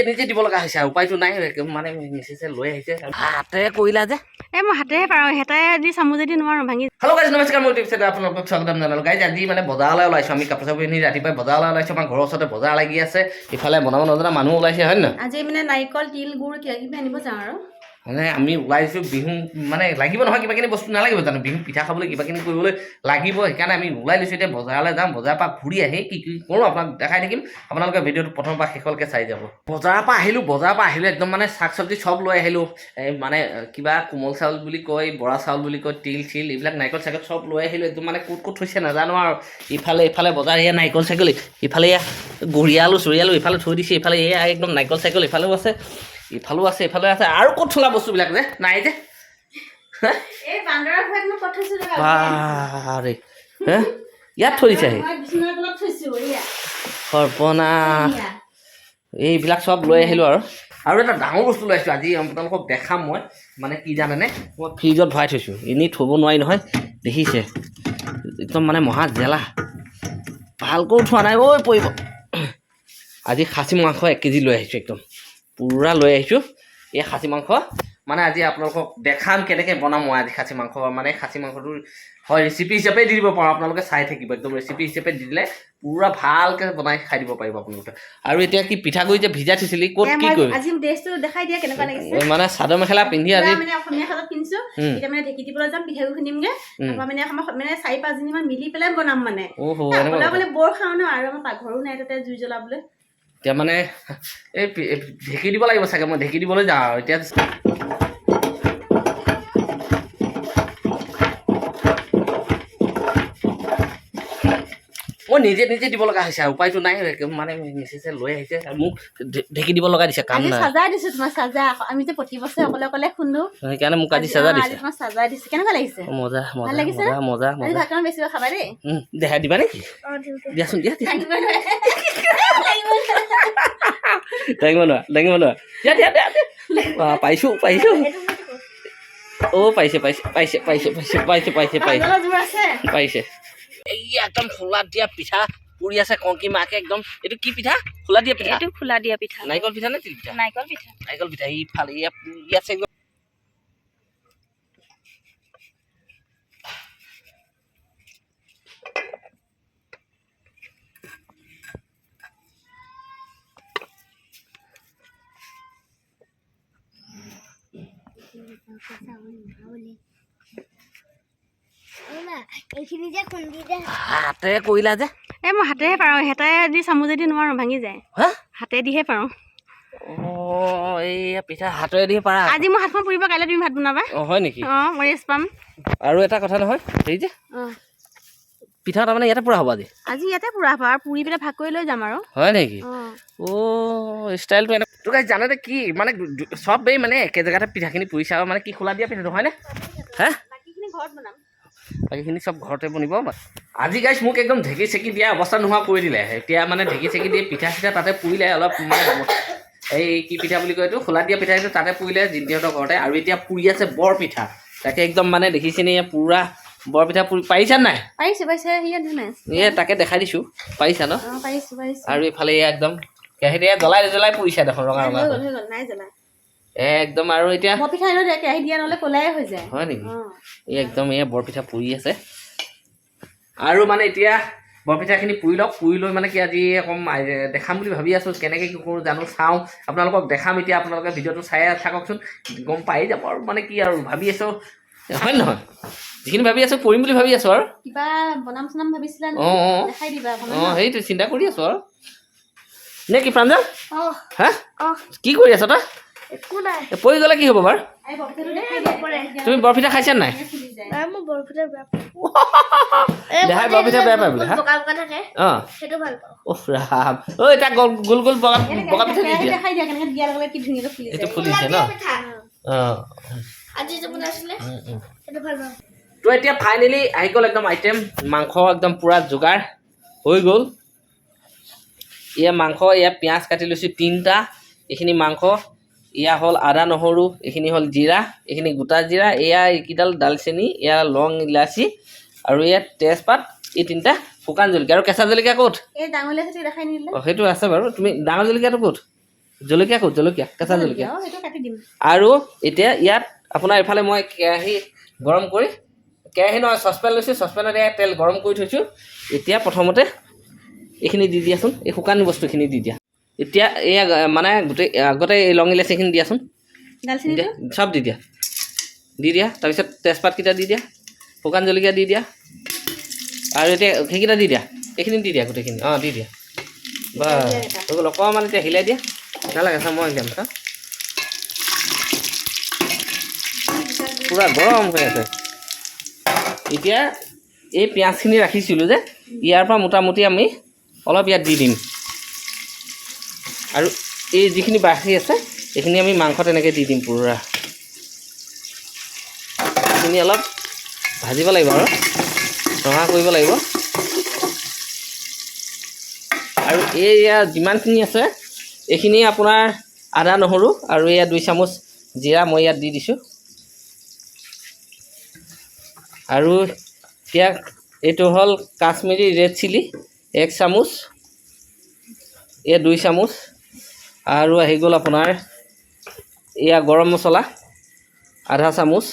নিজে দিব লগা হৈছে উপায়টো নাই মানে মিছেছে লৈ আহিছে হাতেৰে কৰিলা যে মই হাতেৰে পাৰোঁ হেতাৰে দি চামুচেদি নোৱাৰোঁ ভাঙি হেল্ল' গাইজ নমস্কাৰ মই টিপছত আপোনালোকক স্বাগতম জনালোঁ গাইজ আজি মানে বজাৰলৈ ওলাইছোঁ আমি কাপোৰ চাপোৰ পিন্ধি ৰাতিপুৱাই বজাৰলৈ ওলাইছোঁ আমাৰ ঘৰৰ ওচৰতে বজাৰ লাগি আছে ইফালে বনাব নজনা মানুহ ওলাইছে হয় নহয় আজি মানে নাৰিকল তিল গুড় কিবা কিবি আনিব যাওঁ আৰু মানে আমি ওলাইছোঁ বিহু মানে লাগিব নহয় কিবাকিনি বস্তু নালাগিব জানো বিহু পিঠা খাবলৈ কিবাকিনি কৰিবলৈ লাগিব সেইকাৰণে আমি ওলাই লৈছোঁ এতিয়া বজাৰলৈ যাম বজাৰৰ পৰা ঘূৰি আহি কি কি কৰোঁ আপোনাক দেখাই থাকিম আপোনালোকে ভিডিঅ'টো প্ৰথমৰ পৰা শেষলৈকে চাই যাব বজাৰৰ পৰা আহিলোঁ একদম মানে শাক চব্জি চব লৈ আহিলোঁ মানে কিবা কোমল চাউল বুলি কয় বৰা চাউল বুলি কয় তিল চিল এইবিলাক নাৰিকল চাইকল চব লৈ আহিলোঁ একদম মানে ক'ত থৈছে নাজানো আৰু ইফালে বজাৰ এয়া নাৰিকল চাইকল ইফালে এয়া গৰিয়ালো চৰিয়ালো ইফালে থৈ দিছে ইফালে এয়া একদম নাৰিকল চাইকল ইফালেও আছে ইফালে আছে আৰু ক'ত থোলা বস্তুবিলাক যে নাই যে বাৰে ইয়াত থৈ দিছে সৰ্বনাশ এইবিলাক চব লৈ আহিলোঁ আৰু এটা ডাঙৰ বস্তু লৈ আহিছোঁ আজি আপোনালোকক দেখাম মই মানে কি জানেনে মই ফ্ৰিজত ভৰাই থৈছোঁ এনেই থ'ব নোৱাৰি নহয় দেখিছে একদম মানে মহা জেলা ভালকৈ থোৱা নাই ঐ পৰিব আজি খাচী মাংস 1 কেজি লৈ আহিছোঁ একদম পুৰা লৈ আহিছোঁ এই খাচী মাংস মানে আজি আপোনালোকক দেখাম কেনেকৈ বনাম মই আজি খাচী মাংস মানে খাচী মাংসটো হয় ৰেচিপি হিচাপে দি দিব পাৰোঁ আপোনালোকে চাই থাকিব একদম ৰেচিপি হিচাপে দি দিলে পুৰা ভালকৈ বনাই খাই দিব পাৰিব আপোনালোকে আৰু এতিয়া কি পিঠাগুড়ি যে ভিজাই থৈছিলি ক'ত কি কৰিবি আজি ড্ৰেছটো দেখাই দিয়া কেনেকুৱা লাগিছে মানে চাদৰ মেখেলা পিন্ধি আজি মানে অসমীয়া সাজত পিন্ধিছো এতিয়া মানে ঢেকি দিবলৈ যাম পিঠাগুড়ি খুন্দিমগে তাৰপৰা মানে মানে 4-5 দিন মান মিলি পেলাই বনাম মানে মানে বৰ খাওঁ ন আৰু আমাৰ পাকঘৰো নাই তাতে জুই জ্বলাবলৈ এতিয়া মানে এই ঢেকি দিব লাগিব চাগে মই ঢেকি দিবলৈ যাওঁ আৰু এতিয়া মই নিজে দিব লগা হৈছে উপায়টো নাই মানে মিছেছে লৈ আহিছে মোক ঢেকি দিব লগা দিছে কাম নাই সজাই দিছো তোমাৰ সজা আমি যে প্ৰতি বছৰে অকলে খুন্দো সেইকাৰণে মোক আজি সজা দিছে তোমাৰ সজাই দিছে কেনেকুৱা লাগিছে মজা আজি ভাত বেছি খাবা দেই দেখাই দিবা নেকি দিয়াচোন দিয়া দাঙিব নোৱাৰা পাইছো অ' পাইছে এই একদম খোলা দিয়া পিঠা পুৰি আছে কংকি মাকে একদম এইটো কি পিঠা খোলা দিয়া পিঠা নাৰিকল পিঠা নে তিল পিঠা নাৰিকল পিঠা ইফালে ইয়াত একদম হাতেৰে কৰিলা যে মই হাতেৰে পাৰোঁ হেতাৰে দি চামুচেদি নোৱাৰোঁ ভাঙি যায় হাতে দিহে পাৰোঁ এই পিঠা হাতেৰে দি পাৰা আজি মই হাতখন পুৰিব কাইলৈ তুমি ভাত বনাবা হয় নেকি মই ৰেষ্ট পাম আৰু এটা কথা নহয় হেৰি যে পিঠা তাৰমানে ইয়াতে পুৰা হ'ব আজি ইয়াতে পুৰা হ'ব আৰু পুৰি পেলাই ভাগ কৰি লৈ যাম আৰু হয় নেকি ষ্টাইলটো এনে তোক জানাতে কি মানে চবেই মানে একে জেগাতে পিঠাখিনি পুৰিছে আৰু মানে কি খোলা দিয়া পিঠাটো হয়নে বাকীখিনি ঘৰত বনাম বাকীখিনি চব ঘৰতে বনিব আজি গাইছ মোক একদম ঢেকি চেকি দিয়া অৱস্থা নোহোৱা কৰি দিলে এতিয়া মানে ঢেকি চেকি দিয়ে পিঠা চিঠা তাতে পুৰিলে অলপ মানে এই কি পিঠা বুলি কয় এইটো খোলা দিয়া পিঠা এইটো তাতে পুৰিলে জিন্তিহঁতৰ ঘৰতে আৰু এতিয়া পুৰি আছে বৰ পিঠা তাকে একদম মানে দেখিছেনে পুৰা বৰ পিঠা পুৰি পাৰিছা নাই তাকে দেখাই দিছোঁ পাৰিছা ন আৰু এইফালে একদম কেৰাহীতে জ্বলাই পুৰিছা দেখোন ৰঙা একদম আৰু এতিয়া হয় নেকি এই একদম এয়া বৰপিঠা পুৰি আছে আৰু মানে এতিয়া বৰপিঠাখিনি পুৰি লওক পুৰি লৈ মানে কি আজি অকণমান দেখাম বুলি ভাবি আছোঁ কেনেকৈ কি কৰোঁ জানো চাওঁ আপোনালোকক দেখাম এতিয়া আপোনালোকে ভিডিঅ'টো চাই থাককচোন গম পাই যাব আৰু মানে কি আৰু ভাবি আছোঁ হয় নহয় যিখিনি ভাবি আছোঁ কৰিম বুলি ভাবি আছোঁ আৰু সেইটো চিন্তা কৰি আছোঁ আৰু নে কি প্ৰাঞ্জল হা কি কৰি আছ তই পৰি গ'লে কি হ'ব বাৰু তুমি বৰপিঠা খাইছা নাই দেহাই বৰপিঠা বেয়া পায় বোলে এতিয়া গোল বগা পিঠা দি দিয়া এইটো ফুলিছে ন তো এতিয়া ফাইনেলি আহি গ'ল একদম আইটেম মাংস একদম পূৰা যোগাৰ হৈ গ'ল এয়া মাংস এয়া পিঁয়াজ কাটি লৈছোঁ 3টা এইখিনি মাংস এয়া হ'ল আদা নহৰু এইখিনি হ'ল জিৰা এইখিনি গোটা জিৰা এয়া এইকেইডাল দালচেনি এয়া লং ইলাচি আৰু এয়া তেজপাত এই 3টা শুকান জলকীয়া আৰু কেঁচা জলকীয়া ক'ত সেইটো আছে বাৰু তুমি ডাঙৰ জলকীয়াটো ক'ত জলকীয়া ক'ত জলকীয়া কেঁচা জলকীয়া সেইটো কাটি দিম আৰু এতিয়া ইয়াত আপোনাৰ এইফালে মই কেৰাহী গৰম কৰি কেৰাহী নহয় চচপেন লৈছোঁ চচপেনত এয়া তেল গৰম কৰি থৈছোঁ এতিয়া প্ৰথমতে এইখিনি দি দিয়াচোন এই শুকান বস্তুখিনি দি দিয়া এতিয়া এয়া মানে গোটেই আগতে এই লং ইলাচিখিনি দিয়াচোন দিয়া চব দি দিয়া তাৰপিছত তেজপাতকেইটা দি দিয়া শুকান জলকীয়া দি দিয়া আৰু এতিয়া সেইকেইটা দি দিয়া এইখিনি দি দিয়া গোটেইখিনি অঁ দি দিয়া বা হৈ গ'ল অকণমান এতিয়া হিলাই দিয়া নালাগে চা মই যাম চা পূৰা গৰম হৈ আছে এতিয়া এই পিঁয়াজখিনি ৰাখিছিলোঁ যে ইয়াৰ পৰা মোটামুটি আমি অলপ ইয়াত দি দিম আৰু এই যিখিনি বাকী আছে এইখিনি আমি মাংসত এনেকৈ দি দিম পূৰা এইখিনি অলপ ভাজিব লাগিব আৰু ৰঙা কৰিব লাগিব আৰু এয়া যিমানখিনি আছে এইখিনি আপোনাৰ আদা নহৰু আৰু এয়া 2 চামুচ জিৰা মই ইয়াত দি দিছোঁ আৰু এতিয়া এইটো হ'ল কাশ্মীৰী ৰেড চিলি 1 চামুচ এয়া 2 চামুচ আৰু আহি গ'ল আপোনাৰ এয়া গৰম মছলা আধা চামুচ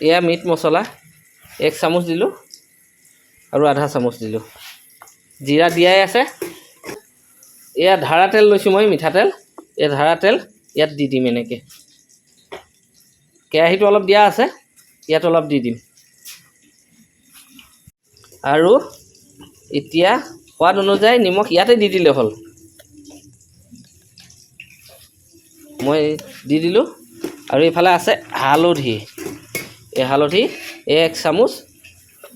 এয়া মিট মছলা 1 চামুচ দিলোঁ আৰু আধা চামুচ দিলোঁ জিৰা দিয়াই আছে এয়া ধাৰা তেল লৈছোঁ মই মিঠাতেল এই ধাৰা তেল ইয়াত দি দিম এনেকৈ কেৰাহীটো অলপ দিয়া আছে ইয়াত অলপ দি দিম আৰু এতিয়া সোৱাদ অনুযায়ী নিমখ ইয়াতে দি দিলে হ'ল মই দি দিলোঁ আৰু এইফালে আছে হালধি এই হালধি 1 চামুচ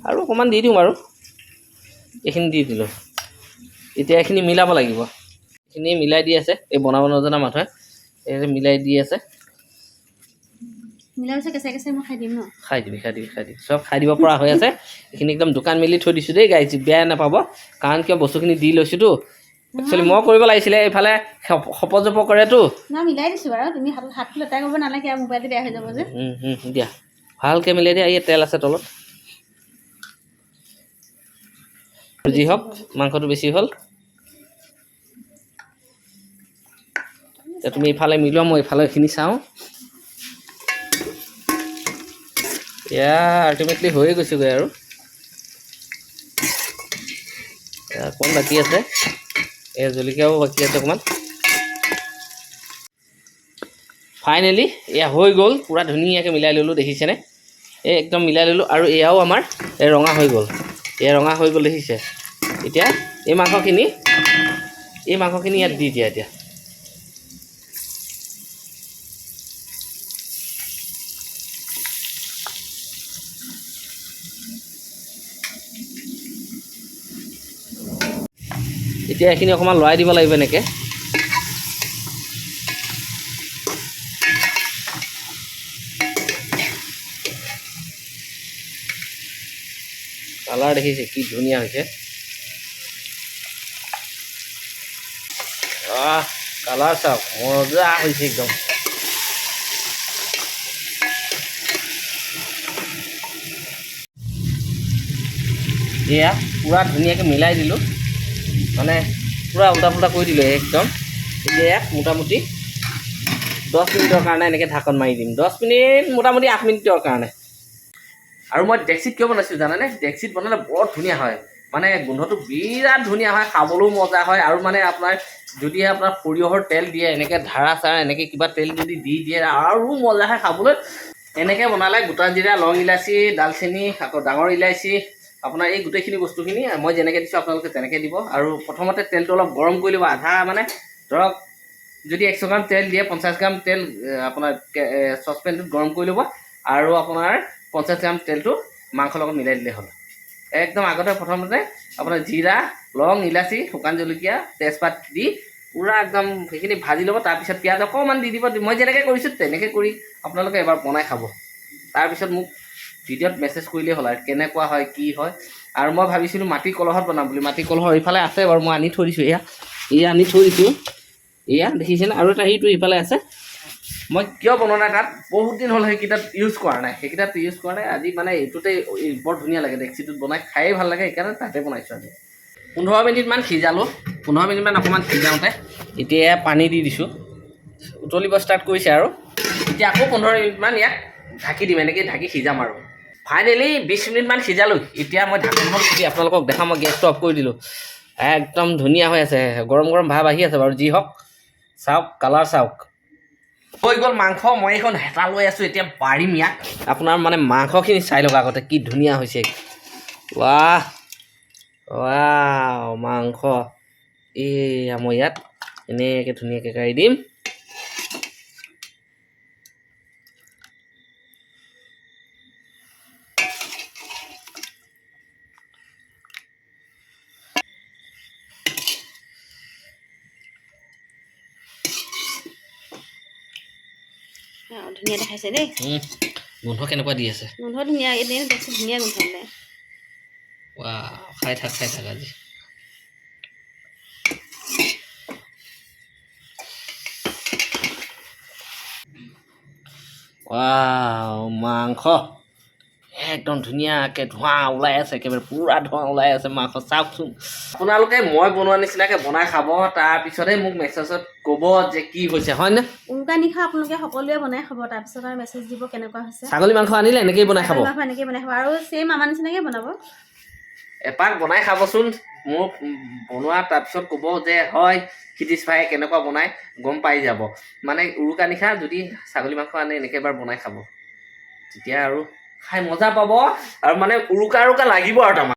আৰু অকণমান দি দিওঁ আৰু এইখিনি দি দিলোঁ এতিয়া এইখিনি মিলাব লাগিব এইখিনি মিলাই দি আছে এই বনাব নজনা মানুহে এই মিলাই দি আছে খাই দিবি চব খাই দিব পৰা হৈ আছে এইখিনি একদম দোকান মেলি থৈ দিছোঁ দেই গাইজ বেয়া নাপাব কাৰণ কিয় বস্তুখিনি দি লৈছোঁতো একচুৱেলি মই কৰিব লাগিছিলে এইফালে সপজপ কৰেতো মিলাই দিছোঁ বাৰু তুমি হাতটো লেতেৰা কৰিব নালাগে আৰু মোবাইলটো বেয়া হৈ যাব যে দিয়া ভালকৈ মিলাই দিয়া এই তেল আছে তলত যি হওক মাংসটো বেছি হ'ল এতিয়া তুমি ইফালে মিলোৱা মই ইফালে এইখিনি চাওঁ এয়া আল্টিমেটলি হৈয়ে গৈছেগৈ আৰু অকণমান বাকী আছে এয়া জলকীয়াও বাকী আছে অকণমান ফাইনেলি এয়া হৈ গ'ল পূৰা ধুনীয়াকৈ মিলাই ল'লোঁ দেখিছেনে এই একদম মিলাই ল'লোঁ আৰু এয়াও আমাৰ এই ৰঙা হৈ গ'ল এয়া ৰঙা হৈ গ'ল দেখিছে এতিয়া এই মাংসখিনি ইয়াত দি দিয়া এতিয়া এতিয়া এইখিনি অকণমান লৰাই দিব লাগিব এনেকৈ কালাৰ দেখিছে কি ধুনীয়া হৈছে কালাৰ চাওক মজা হৈছে একদম এয়া পূৰা ধুনীয়াকৈ মিলাই দিলোঁ মানে পূৰা উল্টা পুল্টা কৰি দিলোঁ একদম এতিয়া মোটামুটি 10 মিনিটৰ কাৰণে এনেকৈ ঢাকন মাৰি দিম 10 মিনিট মোটামুটি 8 মিনিটৰ কাৰণে আৰু মই ডেক্সিত কিয় বনাইছোঁ জানানে ডেক্সিত বনালে বৰ ধুনীয়া হয় মানে গোন্ধটো বিৰাট ধুনীয়া হয় খাবলৈও মজা হয় আৰু মানে আপোনাৰ যদি আপোনাৰ সৰিয়হৰ তেল দিয়ে এনেকৈ ধাৰা চাৰা এনেকৈ কিবা তেল যদি দি দিয়ে আৰু মজা হয় খাবলৈ এনেকৈ বনালে গোটা জিৰা লং ইলাচি ডালচেনি আকৌ ডাঙৰ ইলাচি আপোনাৰ এই গোটেইখিনি বস্তুখিনি মই যেনেকৈ দিছোঁ আপোনালোকে তেনেকৈ দিব আৰু প্ৰথমতে তেলটো অলপ গৰম কৰি ল'ব আধা মানে ধৰক যদি 100 গ্ৰাম তেল দিয়ে 50 গ্ৰাম তেল আপোনাৰ চচপেনটোত গৰম কৰি ল'ব আৰু আপোনাৰ 50 গ্ৰাম তেলটো মাংসৰ লগত মিলাই দিলে হ'ল একদম আগতে প্ৰথমতে আপোনাৰ জিৰা লং ইলাচি শুকান জলকীয়া তেজপাত দি পূৰা একদম সেইখিনি ভাজি ল'ব তাৰপিছত পিঁয়াজ অকণমান দি দিব মই যেনেকৈ কৰিছোঁ তেনেকৈ কৰি আপোনালোকে এবাৰ বনাই খাব তাৰপিছত মোক ভিডিঅ'ত মেছেজ কৰিলেই হ'ল আৰু কেনেকুৱা হয় কি হয় আৰু মই ভাবিছিলোঁ মাটি কলহত বনাম বুলি মাটি কলহৰ এইফালে আছে বাৰু মই আনি থৈ দিছোঁ এয়া আনি থৈ দিছোঁ এয়া দেখিছেনে আৰু এটা সেইটো ইফালে আছে মই কিয় বনোৱা নাই তাত বহুত দিন হ'ল সেইকেইটাত ইউজ কৰা নাই আজি মানে এইটোতে বৰ ধুনীয়া লাগে ডেক্সিটোত বনাই খায়েই ভাল লাগে সেইকাৰণে তাতে বনাইছোঁ আজি 15 মিনিটমান সিজালোঁ 15 মিনিটমান অকণমান সিজাওঁতে এতিয়া পানী দি দিছোঁ উতলিব ষ্টাৰ্ট কৰিছে আৰু এতিয়া আকৌ 15 মিনিটমান ইয়াক ঢাকি দিম এনেকৈ ঢাকি সিজাম আৰু ফাইনেলি 20 মিনিটমান সিজালোঁ এতিয়া মই ঢাকনখন খুলি আপোনালোকক দেখাম মই গেছটো অফ কৰি দিলোঁ একদম ধুনীয়া হৈ আছে গৰম গৰম ভাৱ আহি আছে বাৰু যি হওক চাওক কালাৰ চাওক হৈ গ'ল মাংস মই এখন হেতা লৈ আছোঁ এতিয়া পাৰিম ইয়াক আপোনাৰ মানে মাংসখিনি চাই লওক আগতে কি ধুনীয়া হৈছে ৱাহ ৱাও মাংস এয়া মই ইয়াত এনেকৈ ধুনীয়াকৈ কাঢ়ি দিম ধুনীয়া দেখাইছে দেই গোন্ধ কেনেকুৱা দি আছে গোন্ধ ধুনীয়া এনেই বেছি ধুনীয়া গোন্ধ মানে খাই থাক আজি মাংস একদম ধুনীয়াকৈ ধোঁৱা ওলাই আছে একেবাৰে পূৰা ধোঁৱা ওলাই আছে মাংস চাওকচোন আপোনালোকে মই বনোৱা নিচিনাকৈ বনাই খাব তাৰপিছতহে মোক মেছেজত ক'ব যে কি হৈছে হয়নে উৰুকা নিশা আপোনালোকে সকলোৱে বনাই খাব তাৰপিছত আৰু মেছেজ দিব কেনেকুৱা হৈছে ছাগলী মাংস আনিলে এনেকৈয়ে বনাই খাব আৰু ছেম আমাৰ নিচিনাকৈ বনাব এপাক বনাই খাবচোন মোক বনোৱা তাৰপিছত ক'ব যে হয় ক্ষিতিশ ভাই কেনেকুৱা বনাই গম পাই যাব মানে উৰুকা নিশা যদি ছাগলী মাংস আনে এনেকৈ এবাৰ বনাই খাব তেতিয়া আৰু খাই মজা পাব আৰু মানে উৰুকা লাগিব আৰু তাৰমানে